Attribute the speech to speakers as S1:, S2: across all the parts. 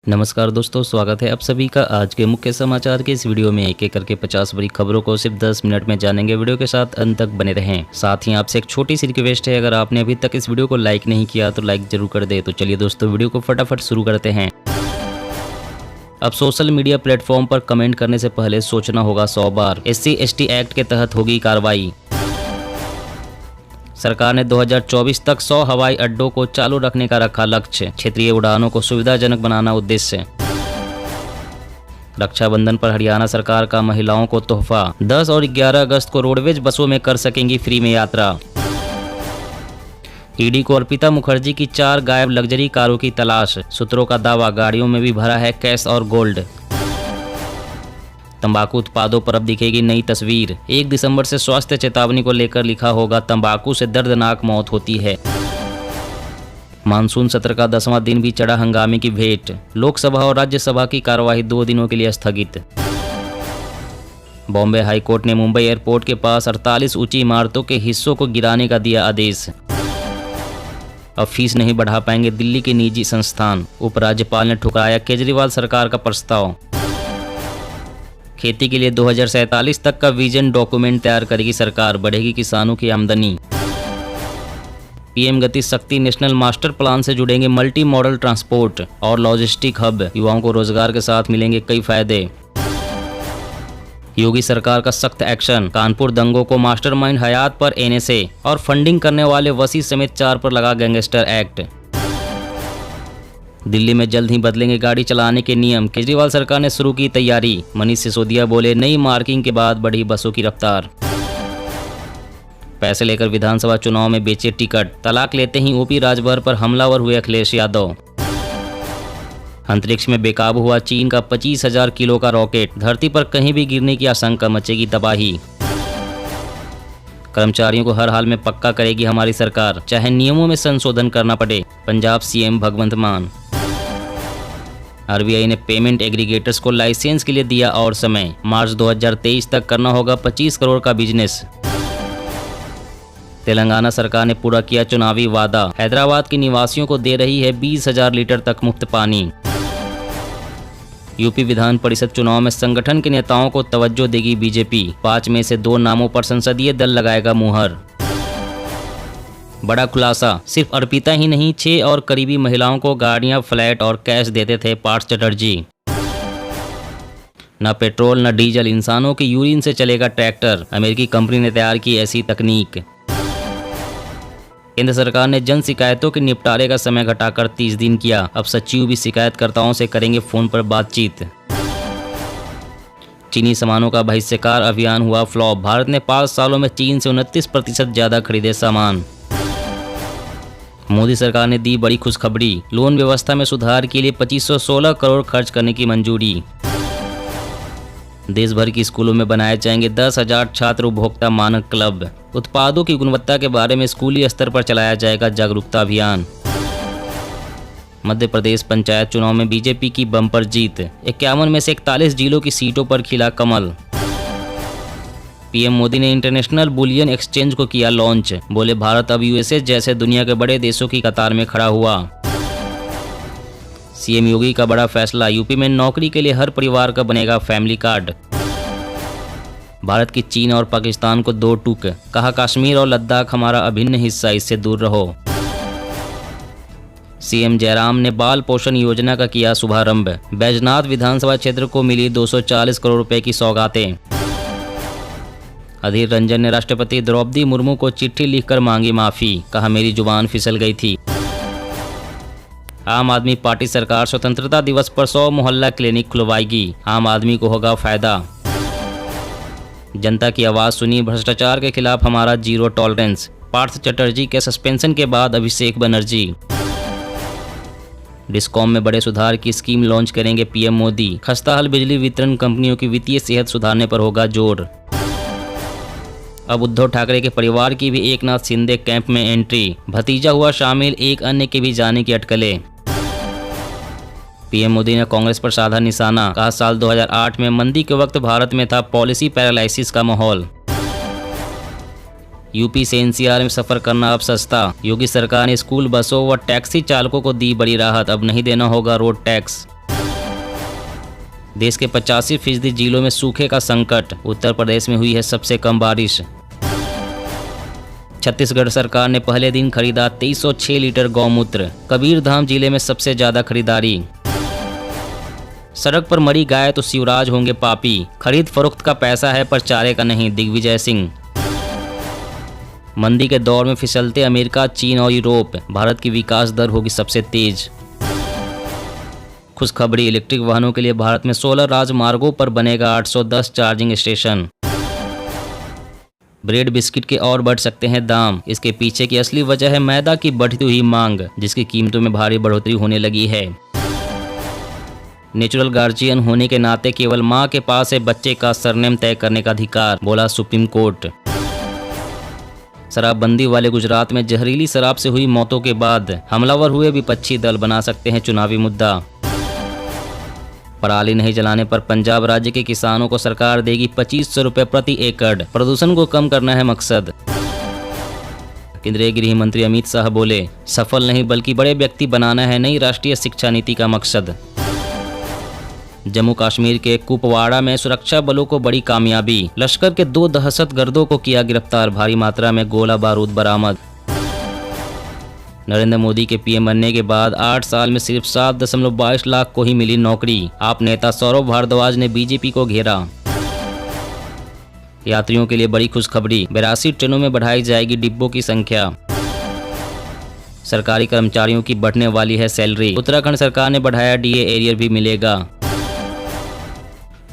S1: नमस्कार दोस्तों, स्वागत है आप सभी का आज के मुख्य समाचार के इस वीडियो में। एक एक करके 50 बड़ी खबरों को सिर्फ 10 मिनट में जानेंगे। वीडियो के साथ अंत तक बने रहें। साथ ही आपसे एक छोटी सी रिक्वेस्ट है, अगर आपने अभी तक इस वीडियो को लाइक नहीं किया तो लाइक जरूर कर दे। तो चलिए दोस्तों, वीडियो को फटाफट शुरू करते हैं। अब सोशल मीडिया प्लेटफॉर्म पर कमेंट करने से पहले सोचना होगा 100 बार। SC/ST एक्ट के तहत होगी कार्रवाई। सरकार ने 2024 तक 100 हवाई अड्डों को चालू रखने का रखा लक्ष्य। क्षेत्रीय उड़ानों को सुविधाजनक बनाना उद्देश्य। रक्षाबंधन पर हरियाणा सरकार का महिलाओं को तोहफा। 10 और 11 अगस्त को रोडवेज बसों में कर सकेंगी फ्री में यात्रा। ईडी को अर्पिता मुखर्जी की 4 गायब लग्जरी कारों की तलाश। सूत्रों का दावा, गाड़ियों में भी भरा है कैश और गोल्ड। तंबाकू उत्पादों पर अब दिखेगी नई तस्वीर। 1 दिसंबर से स्वास्थ्य चेतावनी को लेकर लिखा होगा, तंबाकू से दर्दनाक मौत होती है। मानसून सत्र का 10वां दिन भी चढ़ा हंगामे की भेंट। लोकसभा और राज्यसभा की कार्यवाही 2 दिनों के लिए स्थगित। बॉम्बे हाईकोर्ट ने मुंबई एयरपोर्ट के पास 48 ऊंची इमारतों के हिस्सों को गिराने का दिया आदेश। अब फीस नहीं बढ़ा पाएंगे दिल्ली के निजी संस्थान। उपराज्यपाल ने ठुकराया केजरीवाल सरकार का प्रस्ताव। खेती के लिए 2047 तक का विजन डॉक्यूमेंट तैयार करेगी सरकार, बढ़ेगी किसानों की आमदनी। पीएम गति शक्ति नेशनल मास्टर प्लान से जुड़ेंगे मल्टी मॉडल ट्रांसपोर्ट और लॉजिस्टिक हब। युवाओं को रोजगार के साथ मिलेंगे कई फायदे। योगी सरकार का सख्त एक्शन। कानपुर दंगों को मास्टरमाइंड हयात पर NSA और फंडिंग करने वाले वसी समेत 4 पर लगा गैंगस्टर एक्ट। दिल्ली में जल्द ही बदलेंगे गाड़ी चलाने के नियम। केजरीवाल सरकार ने शुरू की तैयारी। मनीष सिसोदिया बोले, नई मार्किंग के बाद बढ़ी बसों की रफ्तार। पैसे लेकर विधानसभा चुनाव में बेचे टिकट। तलाक लेते ही OP राजभर पर हमलावर हुए अखिलेश यादव। अंतरिक्ष में बेकाबू हुआ चीन का 25,000 किलो का रॉकेट। धरती पर कहीं भी गिरने की आशंका, मचेगी तबाही। कर्मचारियों को हर हाल में पक्का करेगी हमारी सरकार, चाहे नियमों में संशोधन करना पड़े। पंजाब CM भगवंत मान। RBI ने पेमेंट एग्रीगेटर्स को लाइसेंस के लिए दिया और समय। मार्च 2023 तक करना होगा 25 करोड़ का बिजनेस। तेलंगाना सरकार ने पूरा किया चुनावी वादा। हैदराबाद के निवासियों को दे रही है 20,000 लीटर तक मुफ्त पानी। यूपी विधान परिषद चुनाव में संगठन के नेताओं को तवज्जो देगी बीजेपी। 5 में से 2 नामों पर संसदीय दल लगाएगा मुहर। बड़ा खुलासा, सिर्फ अर्पिता ही नहीं, 6 और करीबी महिलाओं को गाड़ियां, फ्लैट और कैश देते थे पार्थ चटर्जी। न पेट्रोल न डीजल, इंसानों की यूरिन से चलेगा ट्रैक्टर। अमेरिकी कंपनी ने तैयार की ऐसी तकनीक। केंद्र सरकार ने जन शिकायतों के निपटारे का समय घटाकर 30 दिन किया। अब सचिव भी शिकायतकर्ताओं से करेंगे फोन पर बातचीत। चीनी सामानों का बहिष्कार अभियान हुआ फ्लॉप। भारत ने 5 सालों में चीन से 29% ज्यादा खरीदे सामान। मोदी सरकार ने दी बड़ी खुशखबरी। लोन व्यवस्था में सुधार के लिए 2516 करोड़ खर्च करने की मंजूरी। देश भर के स्कूलों में बनाए जाएंगे 10,000 छात्र उपभोक्ता मानक क्लब। उत्पादों की गुणवत्ता के बारे में स्कूली स्तर पर चलाया जाएगा जागरूकता अभियान। मध्य प्रदेश पंचायत चुनाव में बीजेपी की बम्पर जीत। 51 में से 41 जिलों की सीटों पर खिला कमल। पीएम मोदी ने इंटरनेशनल बुलियन एक्सचेंज को किया लॉन्च। बोले, भारत अब USA जैसे दुनिया के बड़े देशों की कतार में खड़ा हुआ। CM योगी का बड़ा फैसला। यूपी में नौकरी के लिए हर परिवार का बनेगा फैमिली कार्ड। भारत की चीन और पाकिस्तान को 2 टूक। कहा, कश्मीर और लद्दाख हमारा अभिन्न हिस्सा, इससे दूर रहो। CM जयराम ने बाल पोषण योजना का किया शुभारंभ। बैजनाथ विधानसभा क्षेत्र को मिली 240 करोड़ रुपए की सौगातें। अधीर रंजन ने राष्ट्रपति द्रौपदी मुर्मू को चिट्ठी लिखकर मांगी माफी। कहा, मेरी जुबान फिसल गई थी। आम आदमी पार्टी सरकार स्वतंत्रता दिवस पर 100 मोहल्ला क्लिनिक खुलवाएगी। आम आदमी को होगा फायदा। जनता की आवाज सुनी, भ्रष्टाचार के खिलाफ हमारा जीरो टॉलरेंस। पार्थ चटर्जी के सस्पेंशन के बाद अभिषेक बनर्जी। डिस्कॉम में बड़े सुधार की स्कीम लॉन्च करेंगे पीएम मोदी। खस्ताहाल बिजली वितरण कंपनियों की वित्तीय सेहत सुधारने पर होगा जोर। अब उद्धव ठाकरे के परिवार की भी एकनाथ शिंदे कैंप में एंट्री। भतीजा हुआ शामिल, एक अन्य के भी जाने की अटकलें। पीएम मोदी ने कांग्रेस पर साधा निशाना। कहा, साल 2008 में मंदी के वक्त भारत में था पॉलिसी पैरालाइसिस का माहौल। यूपी से NCR में सफर करना अब सस्ता। योगी सरकार ने स्कूल बसों व टैक्सी चालकों को दी बड़ी राहत। अब नहीं देना होगा रोड टैक्स। देश के 85% जिलों में सूखे का संकट, उत्तर प्रदेश में हुई है सबसे कम बारिश। छत्तीसगढ़ सरकार ने पहले दिन खरीदा 2306 लीटर गौमूत्र, कबीरधाम जिले में सबसे ज्यादा खरीदारी। सड़क पर मरी गाय तो शिवराज होंगे पापी, खरीद फरोख्त का पैसा है पर चारे का नहीं, दिग्विजय सिंह। मंदी के दौर में फिसलते अमेरिका, चीन और यूरोप, भारत की विकास दर होगी सबसे तेज। खुशखबरी, इलेक्ट्रिक वाहनों के लिए भारत में 16 राजमार्गों पर बनेगा 810 चार्जिंग स्टेशन। ब्रेड बिस्किट के और बढ़ सकते हैं दाम, इसके पीछे की असली वजह है मैदा की बढ़ती हुई मांग, जिसकी कीमतों में भारी बढ़ोतरी होने लगी है। नेचुरल गार्जियन होने के नाते केवल मां के पास है बच्चे का सरनेम तय करने का अधिकार, बोला सुप्रीम कोर्ट। शराबबंदी वाले गुजरात में जहरीली शराब से हुई मौतों के बाद हमलावर हुए विपक्षी दल बना सकते हैं चुनावी मुद्दा। पराली नहीं जलाने पर पंजाब राज्य के किसानों को सरकार देगी 2500 रुपये प्रति एकड़, प्रदूषण को कम करना है मकसद। केंद्रीय गृह मंत्री अमित शाह बोले, सफल नहीं बल्कि बड़े व्यक्ति बनाना है नई राष्ट्रीय शिक्षा नीति का मकसद। जम्मू कश्मीर के कुपवाड़ा में सुरक्षा बलों को बड़ी कामयाबी, लश्कर के 2 दहशतगर्दों को किया गिरफ्तार, भारी मात्रा में गोला बारूद बरामद। नरेंद्र मोदी के पीएम बनने के बाद 8 साल में सिर्फ 7.22 लाख को ही मिली नौकरी, आप नेता सौरभ भारद्वाज ने बीजेपी को घेरा। यात्रियों के लिए बड़ी खुशखबरी, 82 ट्रेनों में बढ़ाई जाएगी डिब्बों की संख्या। सरकारी कर्मचारियों की बढ़ने वाली है सैलरी, उत्तराखंड सरकार ने बढ़ाया डीए एरियर भी मिलेगा।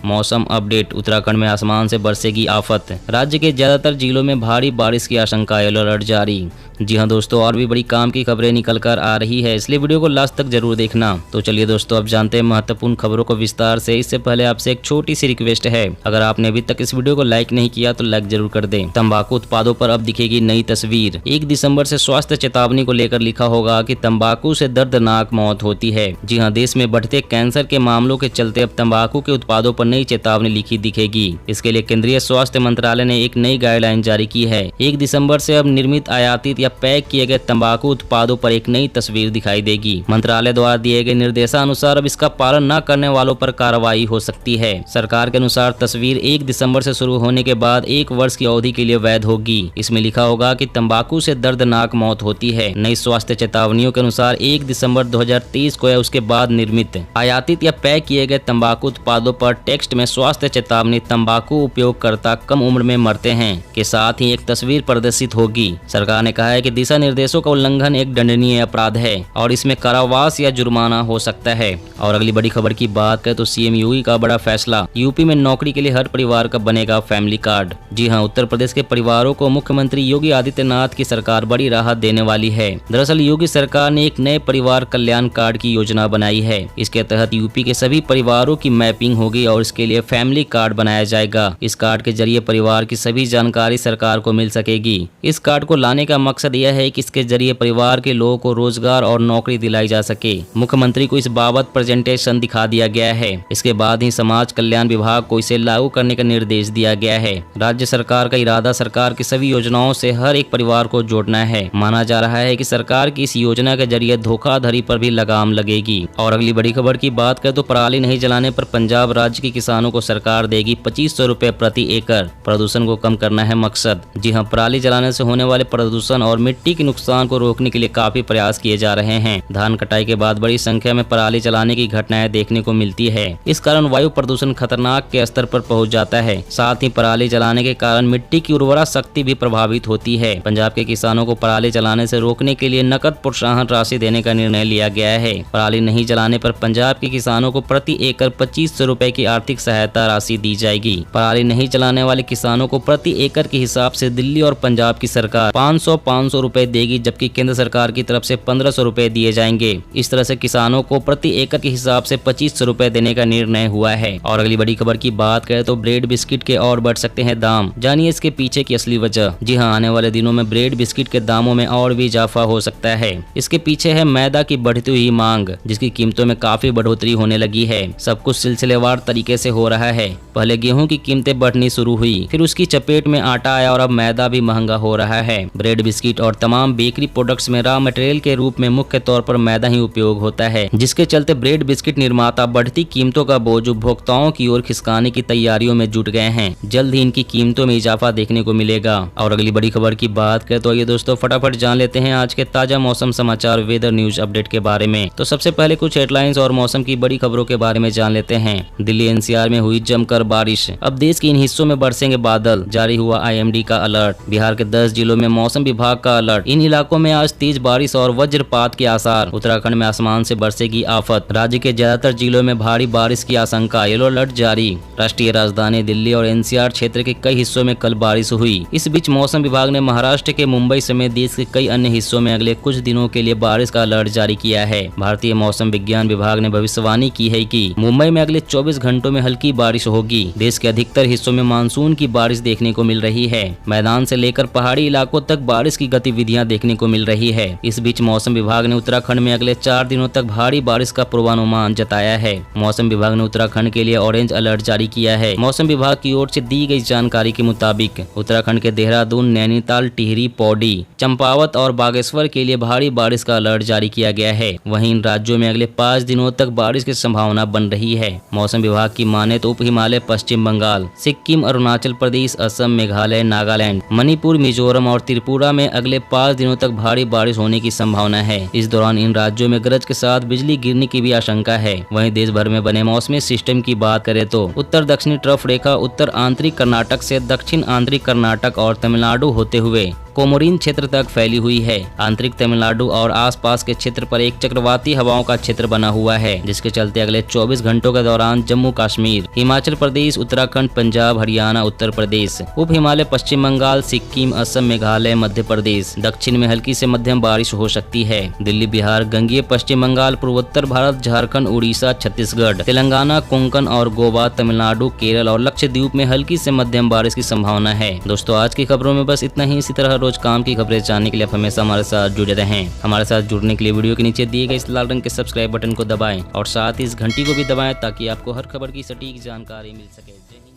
S1: मौसम अपडेट, उत्तराखंड में आसमान से बरसेगी आफत, राज्य के ज्यादातर जिलों में भारी बारिश की आशंका, येलो अलर्ट जारी। जी हां दोस्तों, और भी बड़ी काम की खबरें निकल कर आ रही है, इसलिए वीडियो को लास्ट तक जरूर देखना। तो चलिए दोस्तों, अब जानते हैं महत्वपूर्ण खबरों को विस्तार से। इससे पहले आपसे एक छोटी सी रिक्वेस्ट है, अगर आपने अभी तक इस वीडियो को लाइक नहीं किया तो लाइक जरूर कर दें। तंबाकू उत्पादों पर अब दिखेगी नई तस्वीर। 1 दिसंबर से स्वास्थ्य चेतावनी को लेकर लिखा होगा कि तंबाकू से दर्दनाक मौत होती है। जी हाँ, देश में बढ़ते कैंसर के मामलों के चलते अब तंबाकू के उत्पादों पर नई चेतावनी लिखी दिखेगी। इसके लिए केंद्रीय स्वास्थ्य मंत्रालय ने एक नई गाइडलाइन जारी की है। 1 दिसंबर से अब निर्मित, आयातित या पैक किए गए तंबाकू उत्पादों पर एक नई तस्वीर दिखाई देगी। मंत्रालय द्वारा दिए गए निर्देशानुसार अब इसका पालन न करने वालों पर कार्रवाई हो सकती है। सरकार के अनुसार तस्वीर 1 दिसंबर से शुरू होने के बाद 1 वर्ष की अवधि के लिए वैध होगी। इसमें लिखा होगा कि तंबाकू से दर्दनाक मौत होती है। नई स्वास्थ्य चेतावनियों के अनुसार 1 दिसंबर 2023 को या उसके बाद निर्मित, आयातित या पैक किए गए तंबाकू उत्पादों पर टेक्स्ट में स्वास्थ्य चेतावनी तंबाकू उपयोगकर्ता कम उम्र में मरते हैं के साथ ही एक तस्वीर प्रदर्शित होगी। सरकार ने कहा है कि दिशा निर्देशों का उल्लंघन एक दंडनीय अपराध है और इसमें कारावास या जुर्माना हो सकता है। और अगली बड़ी खबर की बात करें तो सीएम योगी का बड़ा फैसला, यूपी में नौकरी के लिए हर परिवार का बनेगा फैमिली कार्ड। जी हां, उत्तर प्रदेश के परिवारों को मुख्यमंत्री योगी आदित्यनाथ की सरकार बड़ी राहत देने वाली है। दरअसल योगी सरकार ने एक नए परिवार कल्याण कार्ड की योजना बनाई है। इसके तहत यूपी के सभी परिवारों की मैपिंग होगी और इसके लिए फैमिली कार्ड बनाया जाएगा। इस कार्ड के जरिए परिवार की सभी जानकारी सरकार को मिल सकेगी। इस कार्ड को लाने का मकसद यह है कि इसके जरिए परिवार के लोगों को रोजगार और नौकरी दिलाई जा सके। मुख्यमंत्री को इस बाबत प्रेजेंटेशन दिखा दिया गया है। इसके बाद ही समाज कल्याण विभाग को इसे लागू करने का निर्देश दिया गया है। राज्य सरकार का इरादा सरकार की सभी योजनाओं से हर एक परिवार को जोड़ना है। माना जा रहा है कि सरकार की इस योजना के जरिए धोखाधड़ी पर भी लगाम लगेगी। और अगली बड़ी खबर की बात करें तो पराली नहीं जलाने पर पंजाब राज्य के किसानों को सरकार देगी 2500 रुपए प्रति एकड़, प्रदूषण को कम करना है मकसद। जी हां, पराली जलाने से होने वाले प्रदूषण और मिट्टी के नुकसान को रोकने के लिए काफी प्रयास किए जा रहे हैं। धान कटाई के बाद बड़ी संख्या में पराली जलाने की घटनाएं देखने को मिलती है। इस कारण वायु प्रदूषण खतरनाक के स्तर पर पहुंच जाता है। साथ ही पराली जलाने के कारण मिट्टी की उर्वरा शक्ति भी प्रभावित होती है। पंजाब के किसानों को पराली जलाने से रोकने के लिए नकद प्रोत्साहन राशि देने का निर्णय लिया गया है। पराली नहीं जलाने पर पंजाब के किसानों को प्रति एकड़ 2500 रुपए की आर्थिक सहायता राशि दी जाएगी। पराली नहीं जलाने वाले किसानों को प्रति एकड़ के हिसाब से दिल्ली और पंजाब की सरकार 500 रुपए देगी, जबकि केंद्र सरकार की तरफ से 1500 रुपए दिए जाएंगे। इस तरह से किसानों को प्रति एकड़ के हिसाब से 2500 रुपए देने का निर्णय हुआ है। और अगली बड़ी खबर की बात करें तो ब्रेड बिस्किट के और बढ़ सकते हैं दाम, जानिए इसके पीछे की असली वजह। जी हां, आने वाले दिनों में ब्रेड बिस्किट के दामों में और भी इजाफा हो सकता है। इसके पीछे है मैदा की बढ़ती हुई मांग, जिसकी कीमतों में काफी बढ़ोतरी होने लगी है। सब कुछ सिलसिलेवार तरीके से हो रहा है। पहले गेहूं की कीमतें बढ़नी शुरू हुई, फिर उसकी चपेट में आटा आया और अब मैदा भी महंगा हो रहा है। ब्रेड, बिस्किट और तमाम बेकरी प्रोडक्ट्स में रॉ मटेरियल के रूप में मुख्य तौर पर मैदा ही उपयोग होता है, जिसके चलते ब्रेड बिस्किट निर्माता बढ़ती कीमतों का बोझ उपभोक्ताओं की ओर खिसकाने की तैयारियों में जुट गए हैं। जल्द ही इनकी कीमतों में इजाफा देखने को मिलेगा। और अगली बड़ी खबर की बात करें तो ये दोस्तों फटाफट जान लेते हैं आज के ताजा मौसम समाचार वेदर न्यूज अपडेट के बारे में। तो सबसे पहले कुछ हेडलाइंस और मौसम की बड़ी खबरों के बारे में जान लेते हैं। दिल्ली एनसीआर में हुई जमकर बारिश, अब देश के इन हिस्सों में बरसेंगे बादल, जारी हुआ आईएमडी का अलर्ट। बिहार के 10 जिलों में मौसम विभाग का अलर्ट, इन इलाकों में आज तेज बारिश और वज्रपात के आसार। उत्तराखंड में आसमान से बरसेगी आफत, राज्य के ज्यादातर जिलों में भारी बारिश की आशंका, येलो अलर्ट जारी। राष्ट्रीय राजधानी दिल्ली और एनसीआर क्षेत्र के कई हिस्सों में कल बारिश हुई। इस बीच मौसम विभाग ने महाराष्ट्र के मुंबई समेत देश के कई अन्य हिस्सों में अगले कुछ दिनों के लिए बारिश का अलर्ट जारी किया है। भारतीय मौसम विज्ञान विभाग ने भविष्यवाणी की है कि मुंबई में अगले 24 घंटों में हल्की बारिश होगी। देश के अधिकतर हिस्सों में मानसून की बारिश देखने को मिल रही है। मैदान से लेकर पहाड़ी इलाकों तक बारिश की गतिविधियां देखने को मिल रही है। इस बीच मौसम विभाग ने उत्तराखंड में अगले 4 दिनों तक भारी बारिश का पूर्वानुमान जताया है। मौसम विभाग ने उत्तराखंड के लिए ऑरेंज अलर्ट जारी किया है। मौसम विभाग की ओर से दी गई जानकारी के मुताबिक उत्तराखंड के देहरादून, नैनीताल, टिहरी, पौड़ी, चंपावत और बागेश्वर के लिए भारी बारिश का अलर्ट जारी किया गया है। वहीं इन राज्यों में अगले 5 दिनों तक बारिश की संभावना बन रही है। मौसम विभाग की माने तो उप हिमालय, पश्चिम बंगाल, सिक्किम, अरुणाचल प्रदेश, असम, मेघालय, नागालैंड, मणिपुर, मिजोरम और त्रिपुरा में अगले 5 दिनों तक भारी बारिश होने की संभावना है। इस दौरान इन राज्यों में गरज के साथ बिजली गिरने की भी आशंका है। वहीं देश भर में बने मौसमी सिस्टम की बात करें तो उत्तर दक्षिणी ट्रफ रेखा उत्तर आंतरिक कर्नाटक से दक्षिण आंतरिक कर्नाटक और तमिलनाडु होते हुए कोमोरिन क्षेत्र तक फैली हुई है। आंतरिक तमिलनाडु और आसपास के क्षेत्र पर एक चक्रवाती हवाओं का क्षेत्र बना हुआ है, जिसके चलते अगले 24 घंटों के दौरान जम्मू कश्मीर, हिमाचल प्रदेश, उत्तराखंड, पंजाब, हरियाणा, उत्तर प्रदेश, उप हिमालय, पश्चिम बंगाल, सिक्किम, असम, मेघालय, मध्य प्रदेश, दक्षिण में हल्की से मध्यम बारिश हो सकती है। दिल्ली, बिहार, गंगेय पश्चिम बंगाल, पूर्वोत्तर भारत, झारखंड, उड़ीसा, छत्तीसगढ़, तेलंगाना, कोंकण और गोवा, तमिलनाडु, केरल और लक्षद्वीप में हल्की से मध्यम बारिश की संभावना है। दोस्तों आज की खबरों में बस इतना ही। इसी तरह रोज काम की खबरें जानने के लिए आप हमेशा हमारे साथ जुड़े रहें। हमारे साथ जुड़ने के लिए वीडियो के नीचे दिए गए इस लाल रंग के सब्सक्राइब बटन को दबाएं और साथ ही इस घंटी को भी दबाएं ताकि आपको हर खबर की सटीक जानकारी मिल सके।